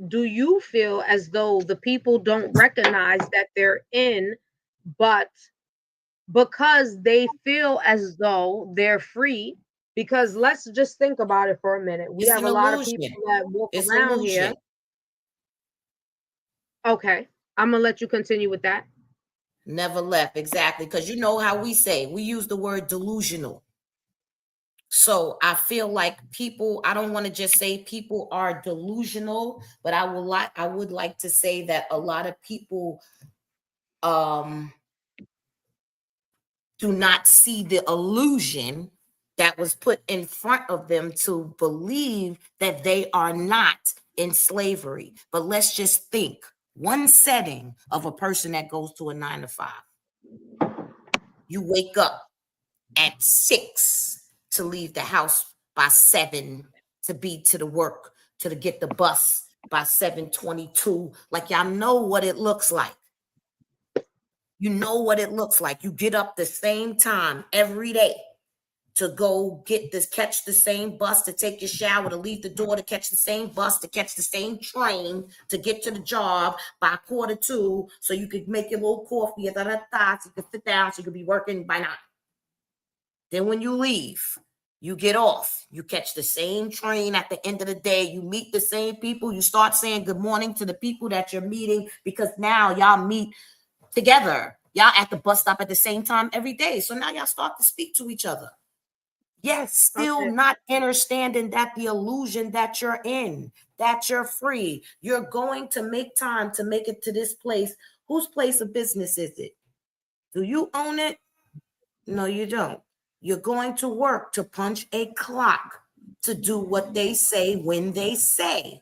do you feel as though the people don't recognize that they're in, but because they feel as though they're free? Because let's just think about it for a minute. We it's have an a lot of people illusion. that walk It's around here. illusion. Okay, I'm gonna let you continue with that. Never left. Exactly. Because you know how we use the word delusional. So I feel like people, I don't want to just say people are delusional, but I would like to say that a lot of people um do not see the illusion that was put in front of them to believe that they are not in slavery. But let's just think one setting of a person that goes to a 9 to 5. You wake up at 6 to leave the house by 7 to be to the work, to get the bus by 7:22. Like, y'all know what it looks like. You know what it looks like. You get up the same time every day to go catch the same bus, to take your shower, to leave the door, to catch the same bus, to catch the same train, to get to the job by 1:45, so you could make your little coffee, so you could sit down, so you could be working by 9. Then when you leave, you get off, you catch the same train at the end of the day, you meet the same people, you start saying good morning to the people that you're meeting, because now y'all meet together. Y'all at the bus stop at the same time every day. So now y'all start to speak to each other. Yes, still Okay. not understanding that the illusion that you're in, that you're free. You're going to make time to make it to this place. Whose place of business is it? Do you own it? No, you don't. You're going to work to punch a clock to do what they say when they say.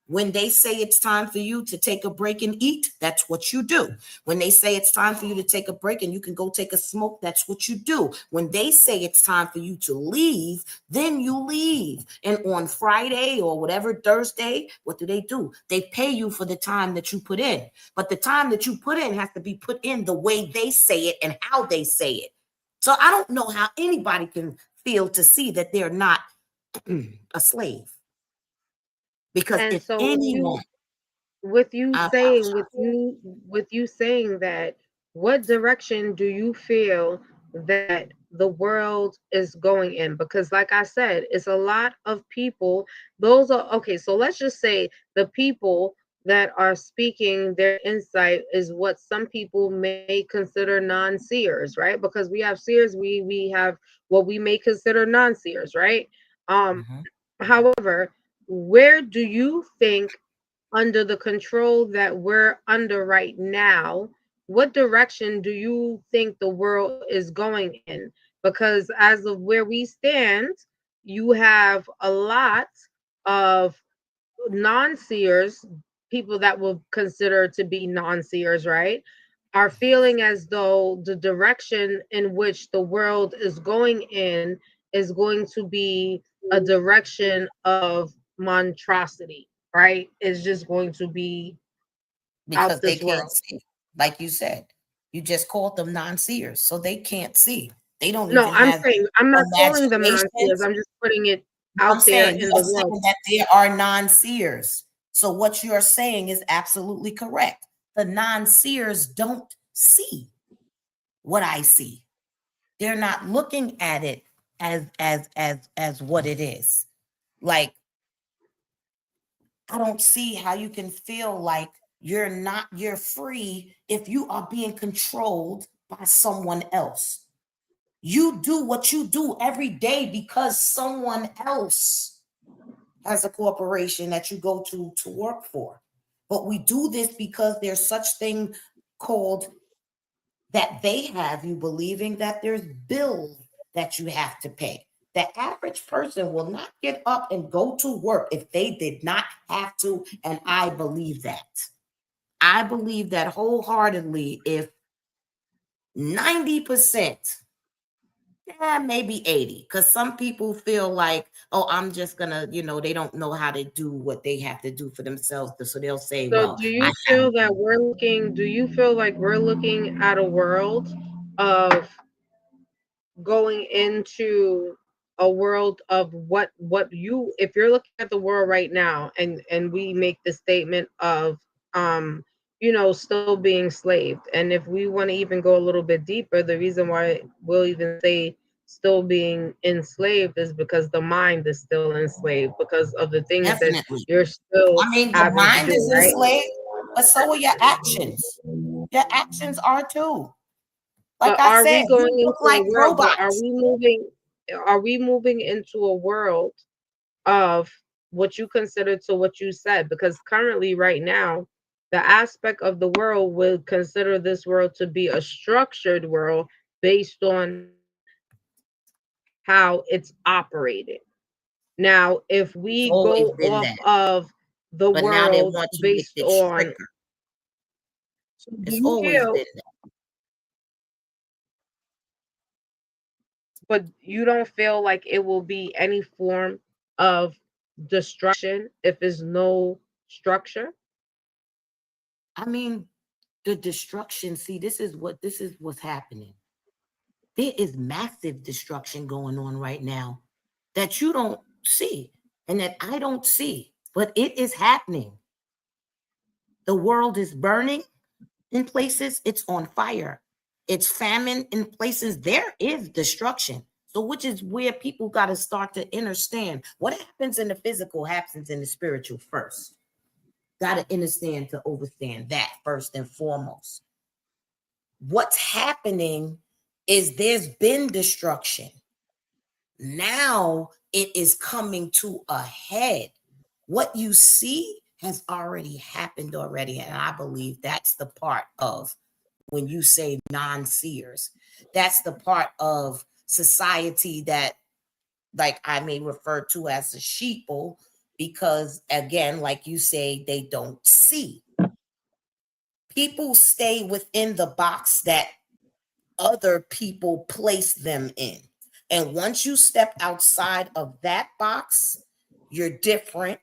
When they say it's time for you to take a break and eat, that's what you do. When they say it's time for you to take a break and you can go take a smoke, that's what you do. When they say it's time for you to leave, then you leave. And on Friday or whatever, Thursday, what do? They pay you for the time that you put in. But the time that you put in has to be put in the way they say it and how they say it. So I don't know how anybody can feel to see that they're not a slave. Because And if so anyone, with you I saying apologize. with you saying that, what direction do you feel that the world is going in? Because like I said, it's a lot of people. Those are okay, so let's just say the people that are speaking their insight is what some people may consider non-seers, right? Because we have seers, we have what we may consider non-seers, right? um Mhm. However, where do you think, under the control that we're under right now, what direction do you think the world is going in? Because as of where we stand, you have a lot of non-seers, people that will consider to be non-seers, right, are feeling as though the direction in which the world is going in is going to be a direction of monstrosity, right? It's just going to be Because out they this can't world. see. Like you said, you just called them non-seers, so they can't see. They don't No, even I'm have saying I'm not calling them non-seers. imaginations. I'm just putting it I'm out there saying you in are the world. saying that there are non-seers. So what you are saying is absolutely correct. The non-seers don't see what I see. They're not looking at it as what it is. Like, I don't see how you can feel like you're free if you are being controlled by someone else. You do what you do every day because someone else has a corporation that you go to work for. But we do this because there's such thing called that they have you believing that there's bills that you have to pay. The average person will not get up and go to work if they did not have to, and I believe that. I believe that wholeheartedly. If 90%, maybe 80, because some people feel like, oh, I'm just gonna, they don't know how to do what they have to do for themselves. So they'll say, So well, do I you have. feel that do you feel like we're looking at a world of going into a world of what you, if you're looking at the world right now, and we make the statement of still being slaved, and if we want to even go a little bit deeper, the reason why we'll even say still being enslaved is because the mind is still enslaved because of the things that Definitely. you're still I mean, the having to mind do, is right? enslaved, but so are your actions. Your actions are too. Like But I are said, we you going look into a like world, but robots. are we moving into a world of what you consider to what you said? Because currently, right now, the aspect of the world would consider this world to be a structured world based on how it's operated. Now, if It's we always go been off that. of the But now they world want to make based it on, stricter. so do It's you always feel, been that. but you don't feel like it will be any form of destruction if there's no structure? I mean, the destruction, see, this is what's happening. There is massive destruction going on right now that you don't see and that I don't see, but it is happening. The world is burning in places, it's on fire. It's famine in places, there is destruction. So, which is where people got to start to understand what happens in the physical happens in the spiritual first. Got to understand to understand that first and foremost. What's happening is there's been destruction. Now it is coming to a head. What you see has already happened already. And I believe that's the part of when you say non-seers. That's the part of society that, like, I may refer to as a sheeple, because again, like you say, they don't see. People stay within the box that other people place them in. And once you step outside of that box, you're different,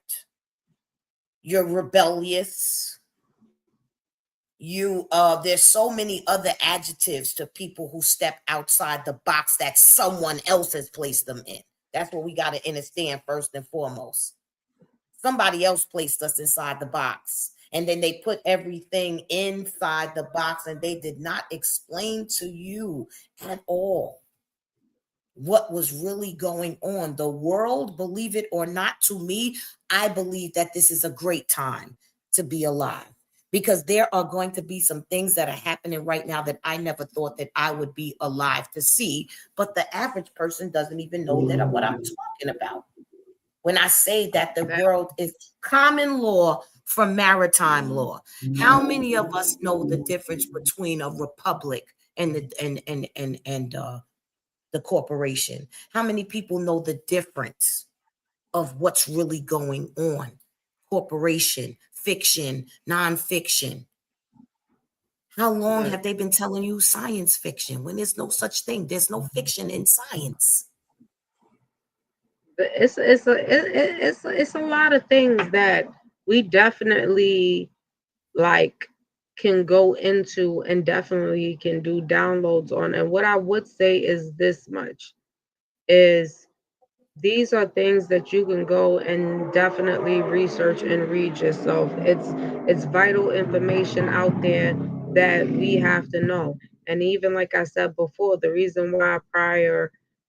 you're rebellious, there's so many other adjectives to people who step outside the box that someone else has placed them in. That's what we got to understand first and foremost. Somebody else placed us inside the box, and then they put everything inside the box, and they did not explain to you at all what was really going on. The world, believe it or not, to me, I believe that this is a great time to be alive, because there are going to be some things that are happening right now that I never thought that I would be alive to see. But the average person doesn't even know that what I'm talking about when I say that the world is common law from maritime law. How many of us know the difference between a republic and the corporation? How many people know the difference of what's really going on? Corporation, fiction, nonfiction. How long have they been telling you science fiction when there's no such thing? There's no fiction in science. It's a lot of things that we definitely like can go into and definitely can do downloads on. And what I would say is this much is these are things that you can go and definitely research and read yourself. It's vital information out there that we have to know. And even like I said before, the reason why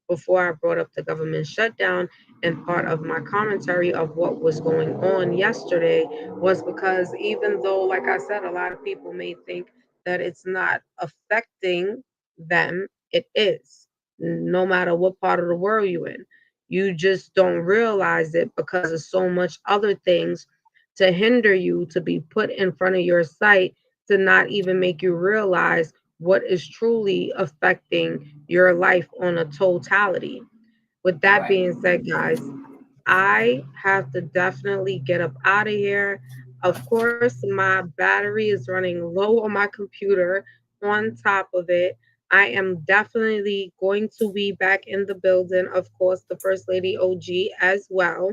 before I brought up the government shutdown and part of my commentary of what was going on yesterday was because even though, like I said, a lot of people may think that it's not affecting them, it is. No matter what part of the world you're in, you just don't realize it because of so much other things to hinder you to be put in front of your sight to not even make you realize what is truly affecting your life on a totality. With that being said, guys, I have to definitely get up out of here. Of course, my battery is running low on my computer. On top of it, I am definitely going to be back in the building. Of course, the First Lady OG as well.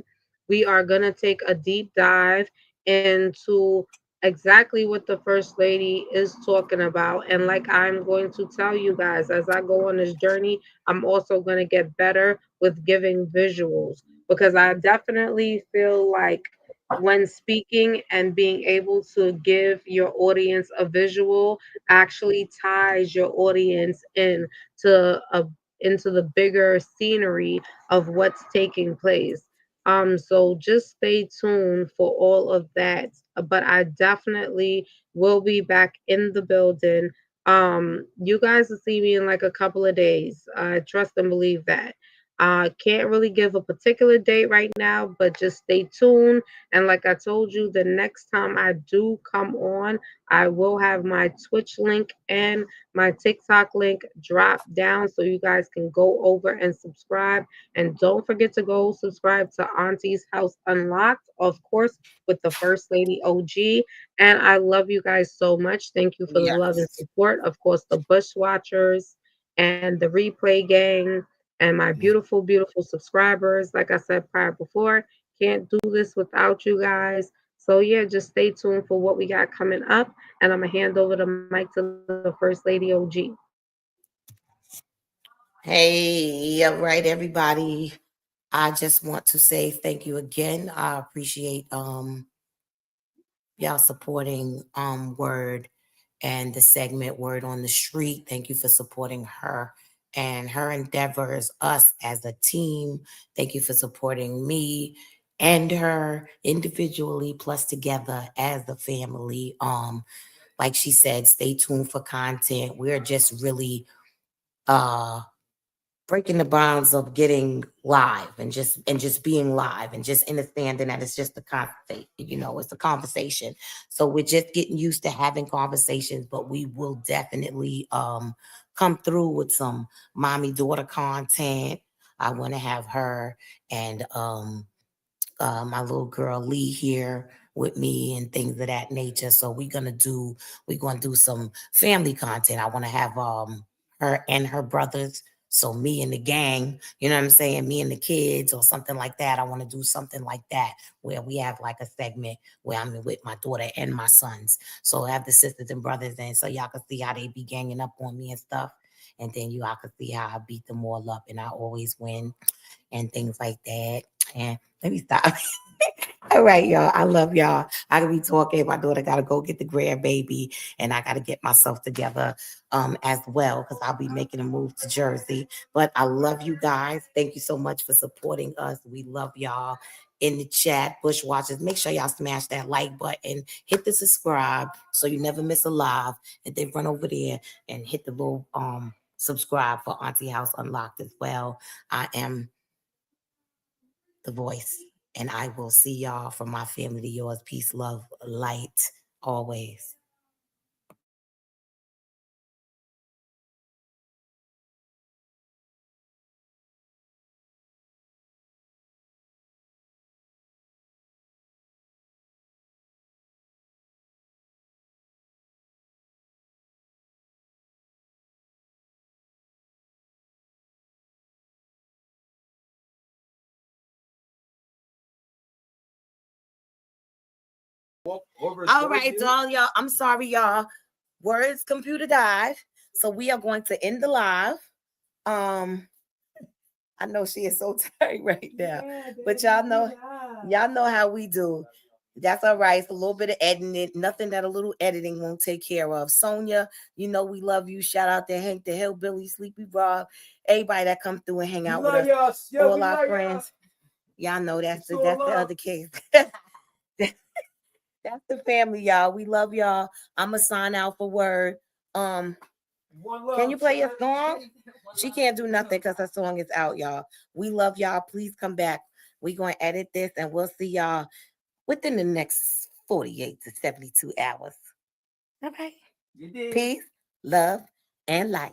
We are going to take a deep dive into exactly what the First Lady is talking about. And like I'm going to tell you guys, as I go on this journey, I'm also going to get better with giving visuals because I definitely feel like when speaking and being able to give your audience a visual actually ties your audience to a into the bigger scenery of what's taking place. So just stay tuned for all of that. But I definitely will be back in the building. You guys will see me in like a couple of days. I trust and believe that. Can't really give a particular date right now, but just stay tuned. And like I told you, the next time I do come on, I will have my Twitch link and my TikTok link drop down so you guys can go over and subscribe. And don't forget to go subscribe to Auntie's House Unlocked, of course, with the First Lady OG. And I love you guys so much. Thank you for the love and Yes. support. Of course, the Bush Watchers and the Replay Gang and my beautiful, beautiful subscribers. Like I said prior before, can't do this without you guys. So yeah, just stay tuned for what we got coming up. And I'm gonna hand over the mic to the First Lady OG. Hey, all right, everybody. I just want to say thank you again. I appreciate y'all supporting Word and the segment Word on the Street. Thank you for supporting her and her endeavors, us as a team. Thank you for supporting me and her individually plus together as a family. Like she said, stay tuned for content. We're just really breaking the bounds of getting live and just being live and just understanding that it's just a conversation, it's a conversation. So we're just getting used to having conversations, but we will definitely come through with some mommy daughter content. I want to have her and my little girl Lee here with me and things of that nature. So we're gonna do some family content. I want to have her and her brothers. So me and the gang, you know what I'm saying? Me and the kids or something like that. I want to do something like that where we have like a segment where I'm with my daughter and my sons. So I have the sisters and brothers in so y'all can see how they be ganging up on me and stuff. And then y'all can see how I beat them all up and I always win and things like that. And let me stop. All right, y'all. I love y'all. I can be talking. My daughter got to go get the grandbaby, and I got to get myself together as well because I'll be making a move to Jersey. But I love you guys. Thank you so much for supporting us. We love y'all. In the chat, Bush Watchers, make sure y'all smash that like button, hit the subscribe so you never miss a live, and then run over there and hit the little subscribe for Auntie House Unlocked as well. I am the voice. And I will see y'all from my family to yours. Peace, love, light, always. All right, all y'all. I'm sorry, y'all. Words computer died. So we are going to end the live. I know she is so tired right now. Yeah, but y'all know how we do. That's all right. It's a little bit of editing. Nothing that a little editing won't take care of. Sonia, we love you. Shout out to Hank, the Hillbilly, Sleepy Rob, everybody that come through and hang out with us. All our friends. Y'all know that's the other case. That's the family, y'all. We love y'all. I'ma sign out for word. Can you play your song? She can't do nothing because her song is out, y'all. We love y'all. Please come back. We're going to edit this and we'll see y'all within the next 48 to 72 hours. All right. Peace, love, and light.